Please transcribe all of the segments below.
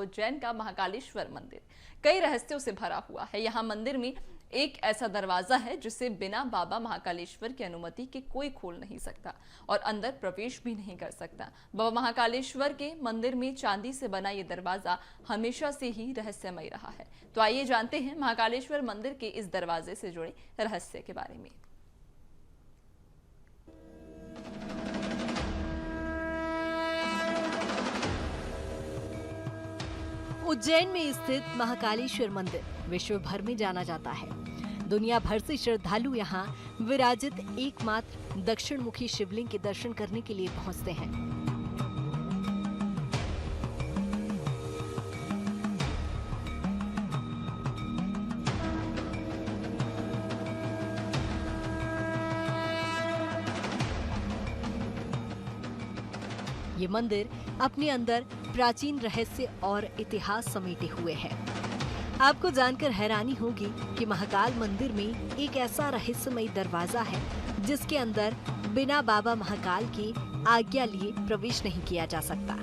उज्जैन का महाकालेश्वर मंदिर कई रहस्यों से भरा हुआ है। यहाँ मंदिर में एक ऐसा दरवाजा है जिसे बिना बाबा महाकालेश्वर की अनुमति के कोई खोल नहीं सकता और अंदर प्रवेश भी नहीं कर सकता। बाबा महाकालेश्वर के मंदिर में चांदी से बना ये दरवाजा हमेशा से ही रहस्यमय रहा है। तो आइए जानते हैं महाकालेश्वर मंदिर के इस दरवाजे से जुड़े रहस्य के बारे में। उज्जैन में स्थित महाकालेश्वर मंदिर विश्व भर में जाना जाता है। दुनिया भर से श्रद्धालु यहाँ विराजित एकमात्र दक्षिण मुखी शिवलिंग के दर्शन करने के लिए पहुंचते हैं। ये मंदिर अपने अंदर प्राचीन रहस्य और इतिहास समेटे हुए है। आपको जानकर हैरानी होगी कि महाकाल मंदिर में एक ऐसा रहस्यमय दरवाजा है जिसके अंदर बिना बाबा महाकाल की आज्ञा लिए प्रवेश नहीं किया जा सकता।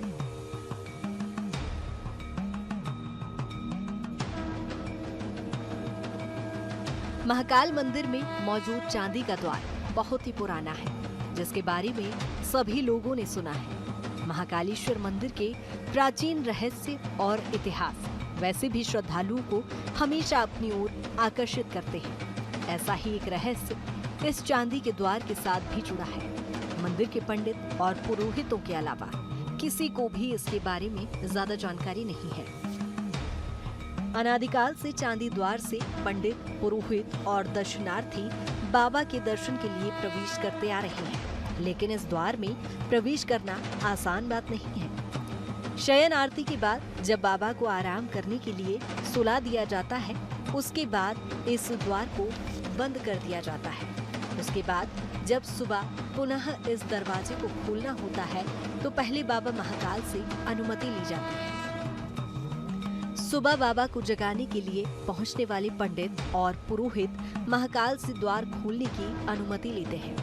महाकाल मंदिर में मौजूद चांदी का द्वार बहुत ही पुराना है, जिसके बारे में सभी लोगों ने सुना है। महाकालेश्वर मंदिर के प्राचीन रहस्य और इतिहास वैसे भी श्रद्धालुओं को हमेशा अपनी ओर आकर्षित करते हैं। ऐसा ही एक रहस्य इस चांदी के द्वार के साथ भी जुड़ा है। मंदिर के पंडित और पुरोहितों के अलावा किसी को भी इसके बारे में ज्यादा जानकारी नहीं है। अनादिकाल से चांदी द्वार से पंडित, पुरोहित और दर्शनार्थी बाबा के दर्शन के लिए प्रवेश करते आ रहे हैं, लेकिन इस द्वार में प्रवेश करना आसान बात नहीं है। शयन आरती के बाद जब बाबा को आराम करने के लिए सुला दिया जाता है, उसके बाद इस द्वार को बंद कर दिया जाता है। उसके बाद जब सुबह पुनः इस दरवाजे को खोलना होता है तो पहले बाबा महाकाल से अनुमति ली जाती है। सुबह बाबा को जगाने के लिए पहुंचने वाले पंडित और पुरोहित महाकाल से द्वार खोलने की अनुमति लेते हैं।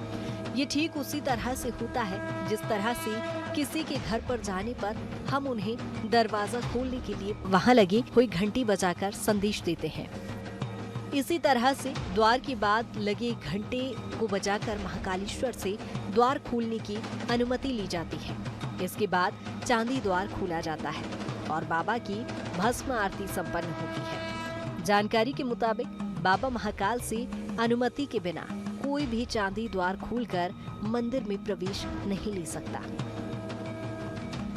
ये ठीक उसी तरह से होता है जिस तरह से किसी के घर पर जाने पर हम उन्हें दरवाजा खोलने के लिए वहां लगी हुई घंटी बजाकर संदेश देते हैं। इसी तरह से द्वार के बाद लगे घंटे को बजाकर महाकालेश्वर से द्वार खोलने की अनुमति ली जाती है। इसके बाद चांदी द्वार खोला जाता है और बाबा की भस्म आरती संपन्न होती है। जानकारी के मुताबिक बाबा महाकाल से अनुमति के बिना कोई भी चांदी द्वार खोलकर मंदिर में प्रवेश नहीं ले सकता।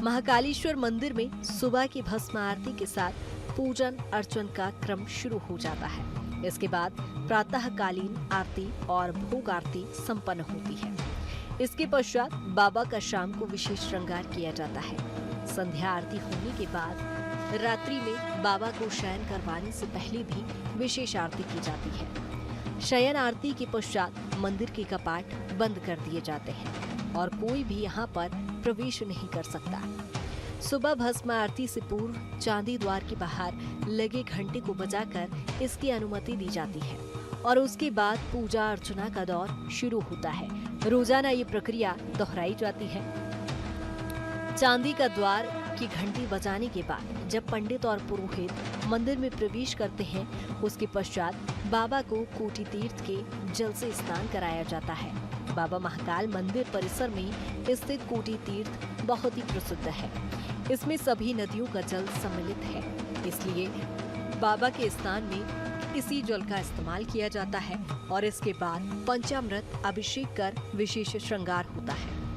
महाकालेश्वर मंदिर में सुबह की भस्म आरती के साथ पूजन अर्चन का क्रम शुरू हो जाता है। इसके बाद प्रातःकालीन आरती और भोग आरती संपन्न होती है। इसके पश्चात बाबा का शाम को विशेष श्रृंगार किया जाता है। संध्या आरती होने के बाद रात्रि में बाबा को शयन करवाने से पहले भी विशेष आरती की जाती है। शयन आरती के पश्चात मंदिर के कपाट बंद कर दिए जाते हैं और कोई भी यहाँ पर प्रवेश नहीं कर सकता। सुबह भस्म आरती से पूर्व चांदी द्वार के बाहर लगे घंटे को बजाकर इसकी अनुमति दी जाती है और उसके बाद पूजा अर्चना का दौर शुरू होता है। रोजाना ये प्रक्रिया दोहराई जाती है। चांदी का द्वार की घंटी बजाने के बाद जब पंडित और पुरोहित मंदिर में प्रवेश करते हैं, उसके पश्चात बाबा को कोटि तीर्थ के जल से स्नान कराया जाता है। बाबा महाकाल मंदिर परिसर में स्थित कोटि तीर्थ बहुत ही प्रसिद्ध है। इसमें सभी नदियों का जल सम्मिलित है, इसलिए बाबा के स्नान में इसी जल का इस्तेमाल किया जाता है और इसके बाद पंचामृत अभिषेक कर विशेष श्रृंगार होता है।